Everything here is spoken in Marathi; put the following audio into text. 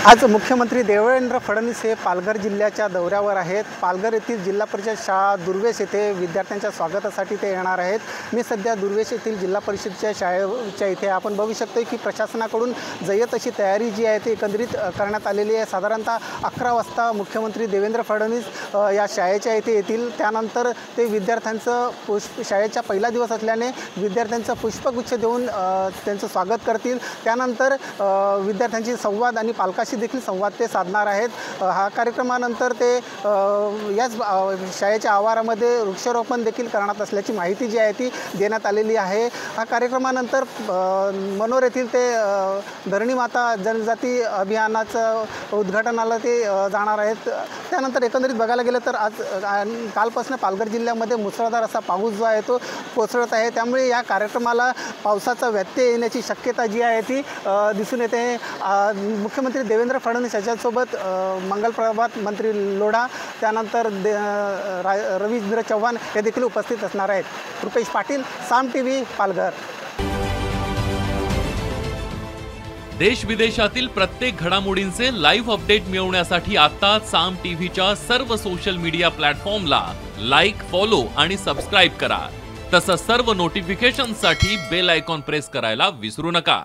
आज मुख्यमंत्री देवेंद्र फडणवीस हे पालघर जिल्ह्याच्या दौऱ्यावर आहेत। पालघर येथील जिल्हा परिषद शाळा दुर्वेश येथे विद्यार्थ्यांच्या स्वागतासाठी ते येणार आहेत। मी सध्या दुर्वेश येथील जिल्हा परिषदेच्या शाळेच्या इथे आपण बघू शकतो की प्रशासनाकडून जय्यत अशी तयारी जी आहे ती एकंदरीत करण्यात आलेली आहे। साधारणतः 11 वाजता मुख्यमंत्री देवेंद्र फडणवीस या शाळेच्या इथे येतील। त्यानंतर ते विद्यार्थ्यांचं शाळेचा पहिला दिवस असल्याने विद्यार्थ्यांचं पुष्पगुच्छ देऊन त्यांचं स्वागत करतील। त्यानंतर विद्यार्थ्यांची संवाद आणि पालकांशी देखील संवाद ते साधणार आहेत। हा कार्यक्रमानंतर ते याच शाळेच्या आवारामध्ये वृक्षारोपण देखील करणार असल्याची माहिती जी आहे ती देण्यात आलेली आहे। हा कार्यक्रमानंतर मनोर येथील ते धरणी माता जनजाती अभियानाचं उद्घाटनाला ते जाणार आहेत। त्यानंतर एकंदरीत बघायला गेलं तर आज कालपासून पालघर जिल्ह्यामध्ये मुसळधार असा पाऊस जो आहे तो कोसळत आहे। त्यामुळे या कार्यक्रमाला पावसाचा व्यत्यय येण्याची शक्यता जी आहे ती दिसून येते। मुख्यमंत्री देवेंद्र फडणवीस यांच्यासोबत मंगलप्रभात मंत्री लोढा त्यानंतर रवींद्र चव्हाण हे देखील उपस्थित असणार आहेत। रुपेश पाटील, साम टीव्ही, पालघर। देश विदेशातील प्रत्येक घडामोडींचे लाईव्ह अपडेट मिळवण्यासाठी आता साम टीव्हीच्या सर्व सोशल मीडिया प्लॅटफॉर्मला लाईक, फॉलो आणि सबस्क्राईब करा। तसंच सर्व नोटिफिकेशनसाठी बेल आयकॉन प्रेस करायला विसरू नका।